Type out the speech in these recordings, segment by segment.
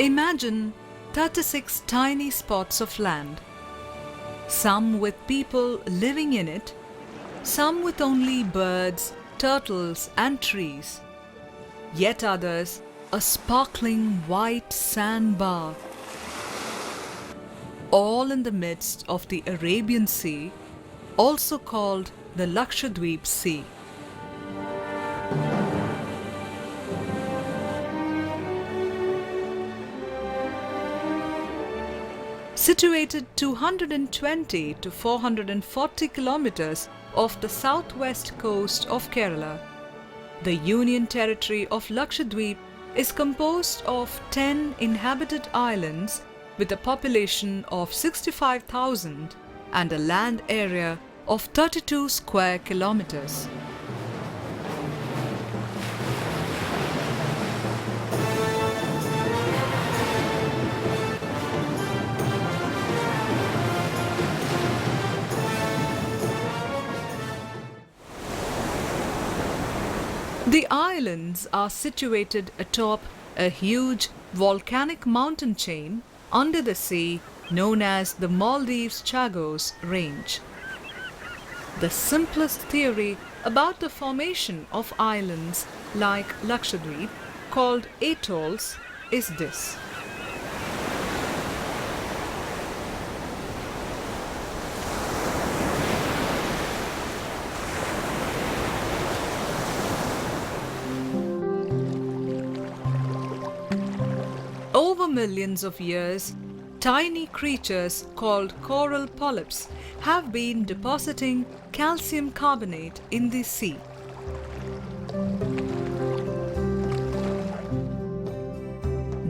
Imagine 36 tiny spots of land, some with people living in it, some with only birds, turtles and trees, yet others a sparkling white sandbar, all in the midst of the Arabian Sea, also called the Lakshadweep Sea. Situated 220 to 440 kilometers off the southwest coast of Kerala, the Union Territory of Lakshadweep is composed of 10 inhabited islands with a population of 65,000 and a land area of 32 square kilometers. The islands are situated atop a huge volcanic mountain chain under the sea known as the Maldives Chagos Range. The simplest theory about the formation of islands like Lakshadweep, called atolls, is this. Over millions of years, tiny creatures called coral polyps have been depositing calcium carbonate in the sea.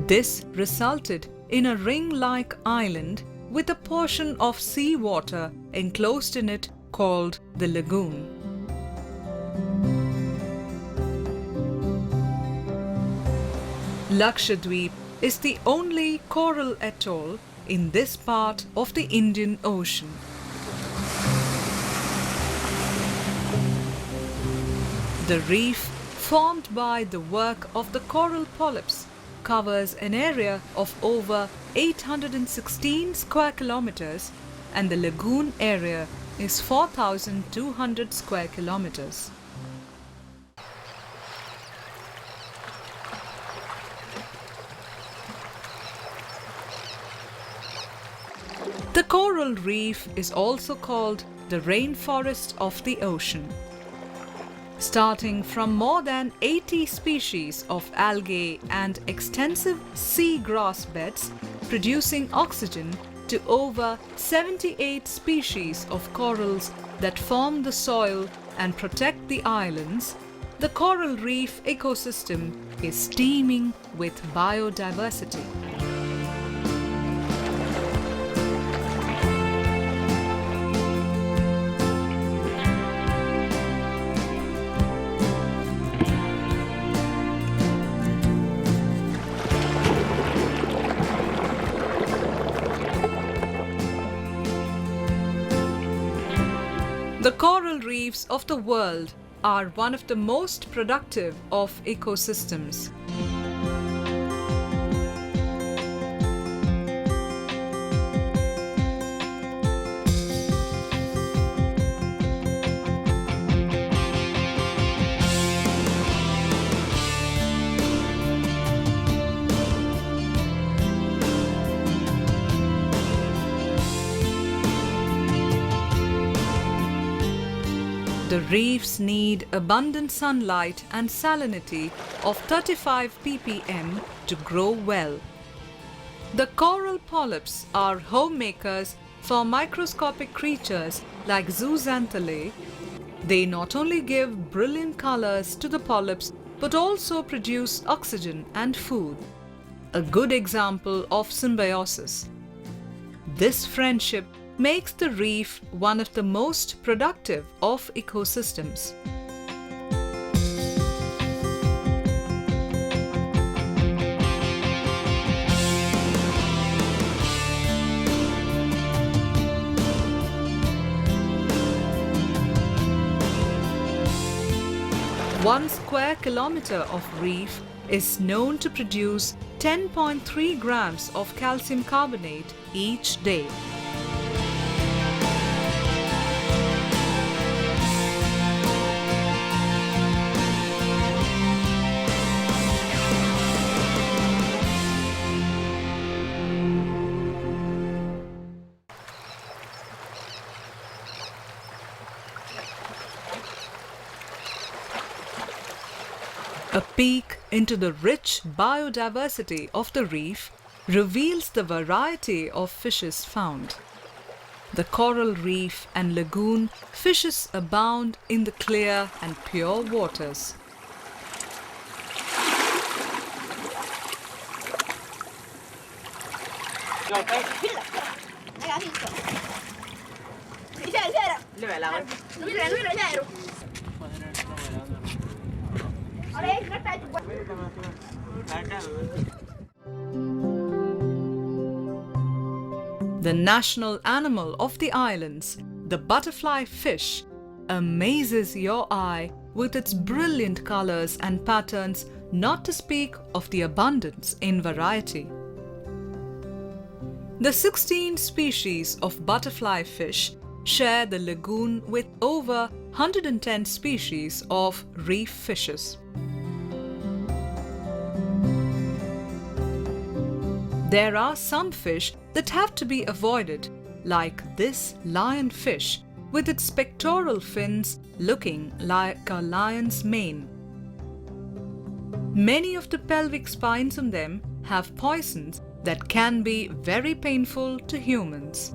This resulted in a ring-like island with a portion of sea water enclosed in it called the lagoon. Lakshadweep is the only coral atoll in this part of the Indian Ocean. The reef, formed by the work of the coral polyps, covers an area of over 816 square kilometers, and the lagoon area is 4,200 square kilometers. The coral reef is also called the rainforest of the ocean. Starting from more than 80 species of algae and extensive sea grass beds producing oxygen to over 78 species of corals that form the soil and protect the islands, the coral reef ecosystem is teeming with biodiversity. The coral reefs of the world are one of the most productive of ecosystems. The reefs need abundant sunlight and salinity of 35 ppm to grow well. The coral polyps are homemakers for microscopic creatures like zooxanthellae. They not only give brilliant colors to the polyps but also produce oxygen and food. A good example of symbiosis. This friendship makes the reef one of the most productive of ecosystems. One square kilometer of reef is known to produce 10.3 grams of calcium carbonate each day. A peek into the rich biodiversity of the reef reveals the variety of fishes found. The coral reef and lagoon fishes abound in the clear and pure waters. The national animal of the islands, the butterfly fish, amazes your eye with its brilliant colors and patterns, not to speak of the abundance in variety. The 16 species of butterfly fish share the lagoon with over 110 species of reef fishes. There are some fish that have to be avoided, like this lionfish with its pectoral fins looking like a lion's mane. Many of the pelvic spines on them have poisons that can be very painful to humans.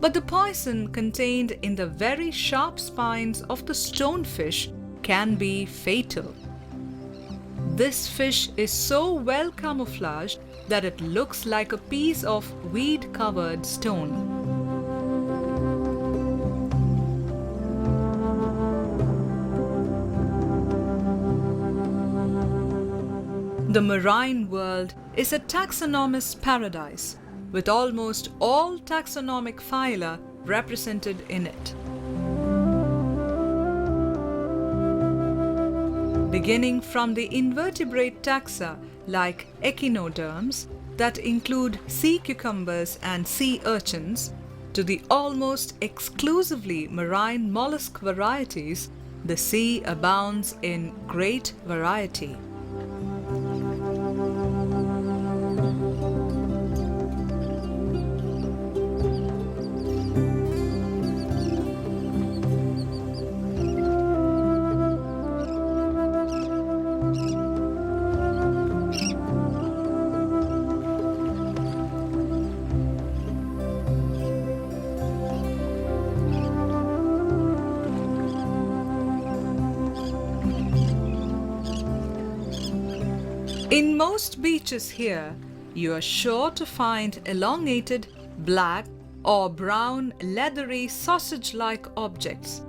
But the poison contained in the very sharp spines of the stonefish can be fatal. This fish is so well camouflaged that it looks like a piece of weed-covered stone. The marine world is a taxonomist's paradise, with almost all taxonomic phyla represented in it. Beginning from the invertebrate taxa like echinoderms that include sea cucumbers and sea urchins, to the almost exclusively marine mollusk varieties, the sea abounds in great variety. In most beaches here, you are sure to find elongated, black or brown, leathery, sausage-like objects.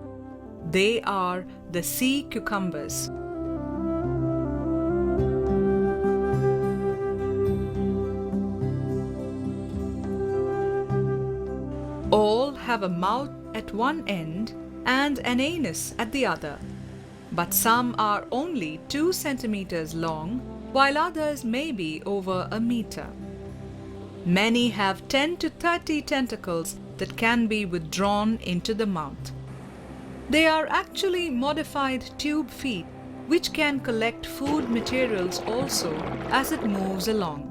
They are the sea cucumbers. All have a mouth at one end and an anus at the other, but some are only 2 centimeters long, while others may be over a meter. Many have 10 to 30 tentacles that can be withdrawn into the mouth. They are actually modified tube feet which can collect food materials also as it moves along.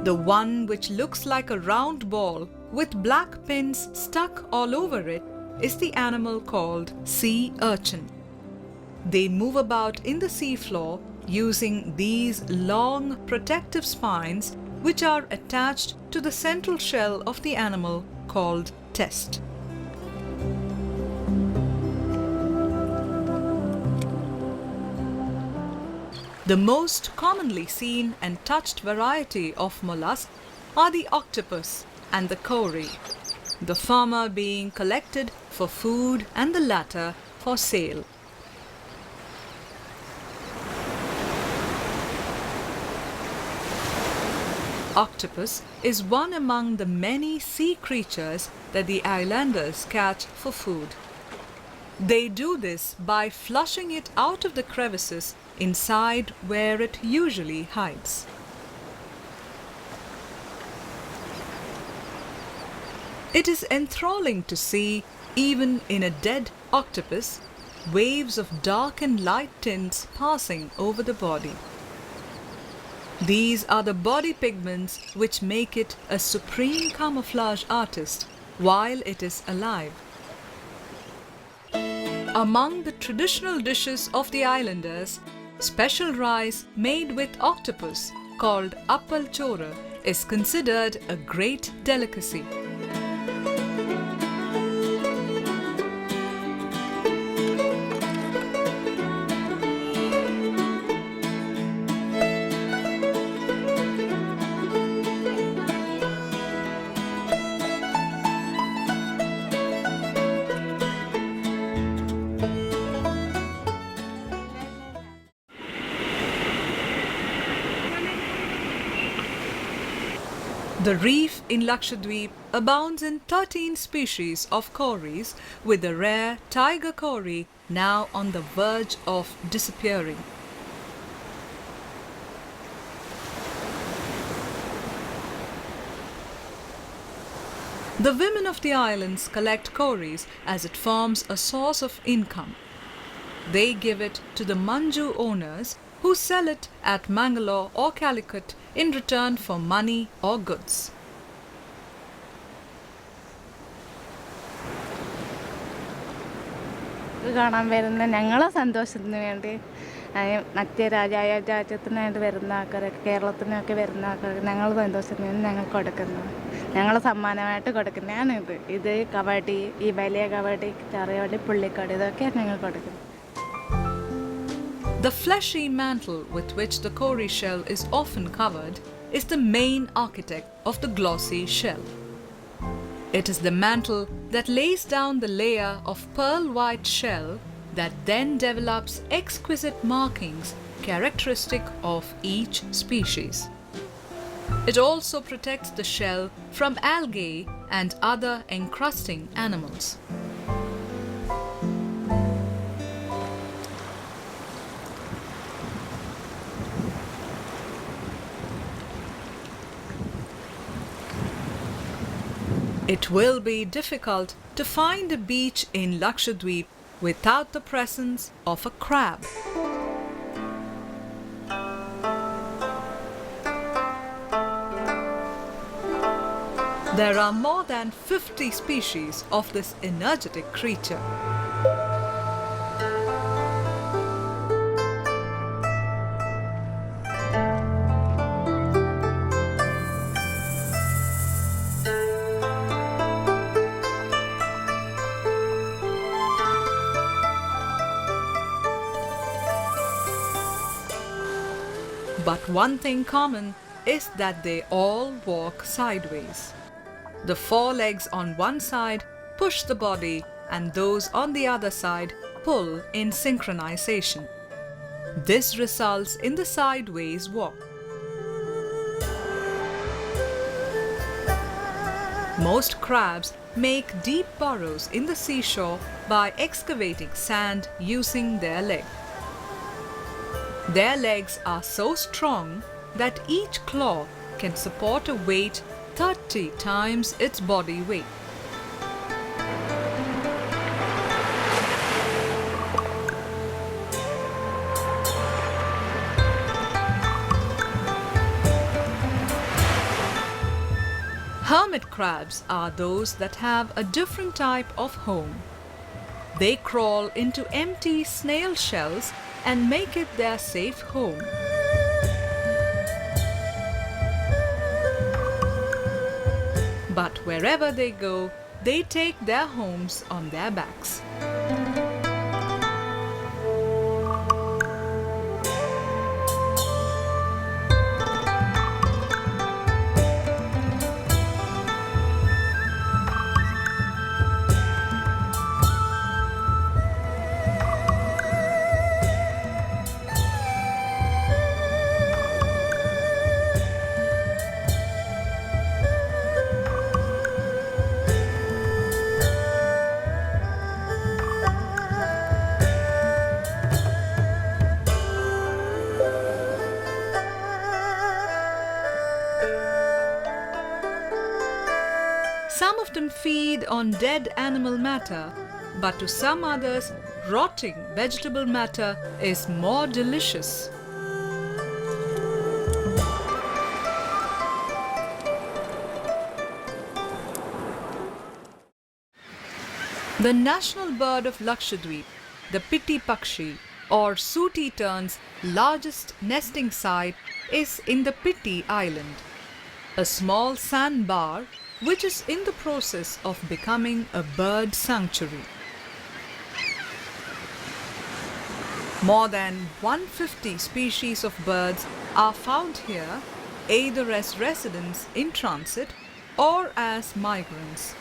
The one which looks like a round ball with black pins stuck all over it is the animal called sea urchin. They move about in the seafloor using these long protective spines which are attached to the central shell of the animal called test. The most commonly seen and touched variety of mollusk are the octopus and the cowrie, the former being collected for food and the latter for sale. Octopus is one among the many sea creatures that the islanders catch for food. They do this by flushing it out of the crevices inside where it usually hides. It is enthralling to see, even in a dead octopus, waves of dark and light tints passing over the body. These are the body pigments which make it a supreme camouflage artist while it is alive. Among the traditional dishes of the islanders, special rice made with octopus called appal chora is considered a great delicacy. The reef in Lakshadweep abounds in 13 species of cories, with the rare tiger cory now on the verge of disappearing. The women of the islands collect cories as it forms a source of income. They give it to the manju owners, who sell it at Mangalore or Calicut in return for money or goods. കാണാൻ വരുന്ന ഞങ്ങളെ സന്തോഷത്തിന് വേണ്ടി മറ്റേ രാജ്യത്തിന് വേണ്ടി വരുന്ന ആൾക്കാരൊക്കെ കേരളത്തിനൊക്കെ വരുന്ന ആൾക്കാർക്ക് ഞങ്ങൾ സന്തോഷത്തിന് വേണ്ടി ഞങ്ങൾ കൊടുക്കുന്നു. ഞങ്ങൾ സമ്മാനമായിട്ട് കൊടുക്കുന്നതാണ് ഇത് കബഡി, ഈ വലിയ കബഡി, ചെറിയ പുള്ളിക്കടി, ഇതൊക്കെയാണ് ഞങ്ങൾ കൊടുക്കുന്നത്. The fleshy mantle with which the cory shell is often covered is the main architect of the glossy shell. It is the mantle that lays down the layer of pearl white shell that then develops exquisite markings characteristic of each species. It also protects the shell from algae and other encrusting animals. It will be difficult to find a beach in Lakshadweep without the presence of a crab. There are more than 50 species of this energetic creature. But one thing common is that they all walk sideways. The forelegs on one side push the body and those on the other side pull in synchronization. This results in the sideways walk. Most crabs make deep burrows in the seashore by excavating sand using their legs. Their legs are so strong that each claw can support a weight 30 times its body weight. Hermit crabs are those that have a different type of home. They crawl into empty snail shells and make it their safe home. But wherever they go, they take their homes on their backs. Some of them feed on dead animal matter, but to some others, rotting vegetable matter is more delicious. The national bird of Lakshadweep, the Pitti Pakshi or Sooty Tern's largest nesting site is in the Pitti Island, a small sandbar which is in the process of becoming a bird sanctuary. More than 150 species of birds are found here, either as residents in transit or as migrants.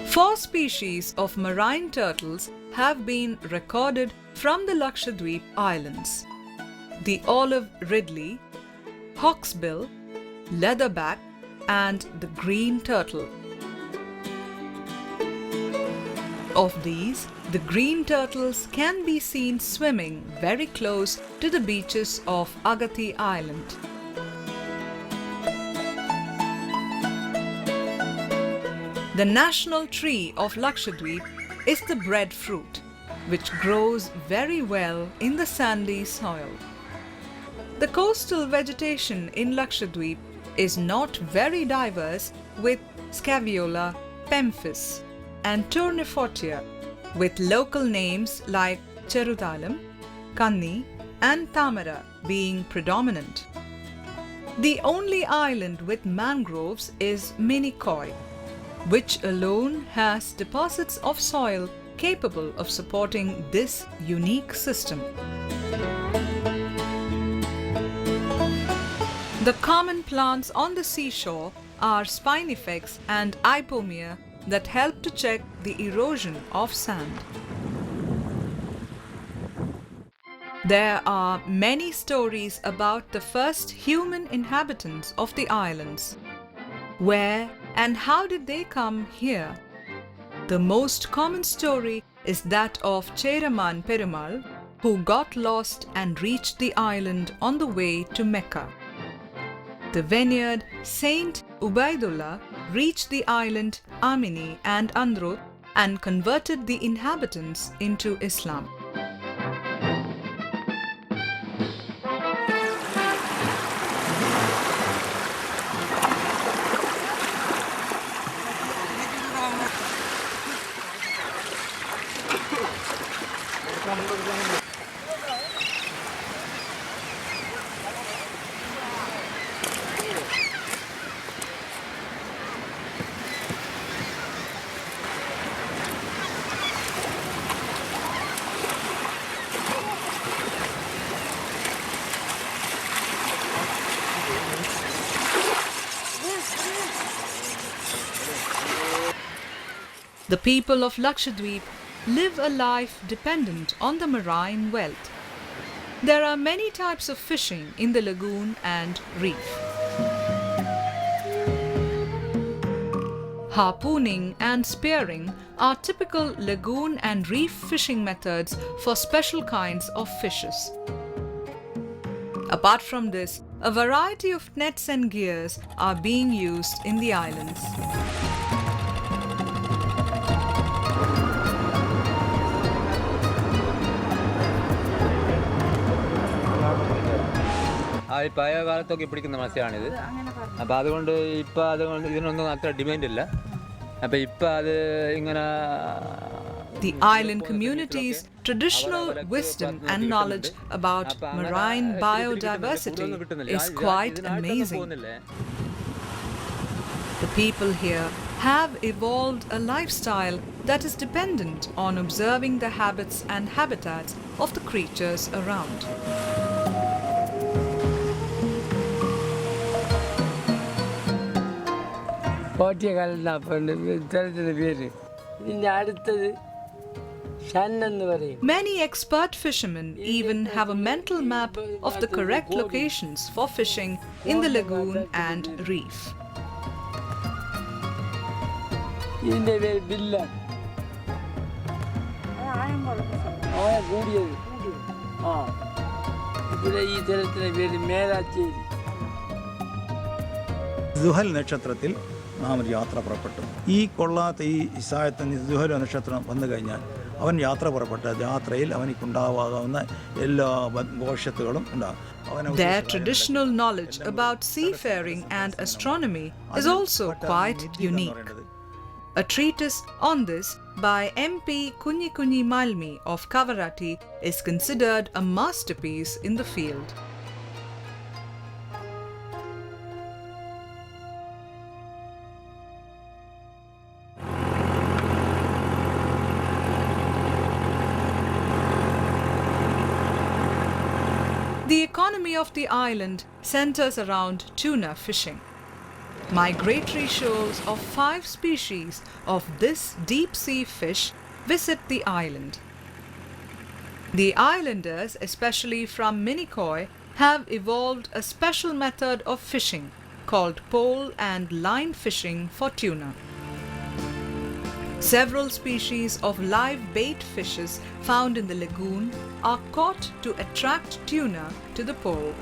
Four species of marine turtles have been recorded from the Lakshadweep Islands: the olive ridley, hawksbill, leatherback, and the green turtle. Of these, the green turtles can be seen swimming very close to the beaches of Agathi Island. The national tree of Lakshadweep is the breadfruit, which grows very well in the sandy soil. The coastal vegetation in Lakshadweep is not very diverse, with Scaevola, Pemphis, and Tournefortia, with local names like Cheruthalam, Kanni, and Tamara being predominant. The only island with mangroves is Minicoy, which alone has deposits of soil capable of supporting this unique system. The common plants on the seashore are Spinifex and Ipomea that help to check the erosion of sand. There are many stories about the first human inhabitants of the islands. Where and how did they come here? The most common story is that of Cheraman Perumal, who got lost and reached the island on the way to Mecca. The vineyard Saint Ubaidullah reached the island Amini and Andrut and converted the inhabitants into Islam. The people of Lakshadweep live a life dependent on the marine wealth. There are many types of fishing in the lagoon and reef. Harpooning and spearing are typical lagoon and reef fishing methods for special kinds of fishes. Apart from this, a variety of nets and gears are being used in the islands. ഈ പഴയ കാലത്തൊക്കെ പിടിക്കുന്ന മത്സ്യമാണിത്. അപ്പോൾ അതുകൊണ്ട് ഇപ്പോൾ അതുകൊണ്ട് ഇതിനൊന്നും അത്ര ഡിമാൻഡില്ല. അപ്പോൾ ഇപ്പോൾ അത് ഇങ്ങനെ The island community's traditional wisdom and knowledge about marine biodiversity is quite amazing. The people here have evolved a lifestyle that is dependent on observing the habits and habitats of the creatures around. Many expert fishermen even have a mental map of the correct locations for fishing in the lagoon and reef. ആ ഇവിടെ ഈ സ്ഥലത്തിൻ്റെ പേര് മേലാച്ചേരി. ദുഹൽ നക്ഷത്രത്തിൽ നാം ഒരു യാത്ര പുറപ്പെട്ടു. ഈ കൊള്ളാത്ത ഈ ഇസായത്തിന് ദുഹൽ നക്ഷത്രം വന്നു കഴിഞ്ഞാൽ അവൻ യാത്ര പുറപ്പെട്ട യാത്രയിൽ അവനിക്കുണ്ടാവാവുന്ന എല്ലാ ഭവിഷ്യത്തുകളും ഉണ്ടാകും. Their traditional knowledge about seafaring and astronomy is also quite unique. A treatise on this by MP Kunyi Malmi of Kavarati is considered a masterpiece in the field. The economy of the island centers around tuna fishing. Migratory shoals of 5 species of this deep-sea fish visit the island. The islanders, especially from Minicoy, have evolved a special method of fishing called pole and line fishing for tuna. Several species of live bait fishes found in the lagoon are caught to attract tuna to the pole.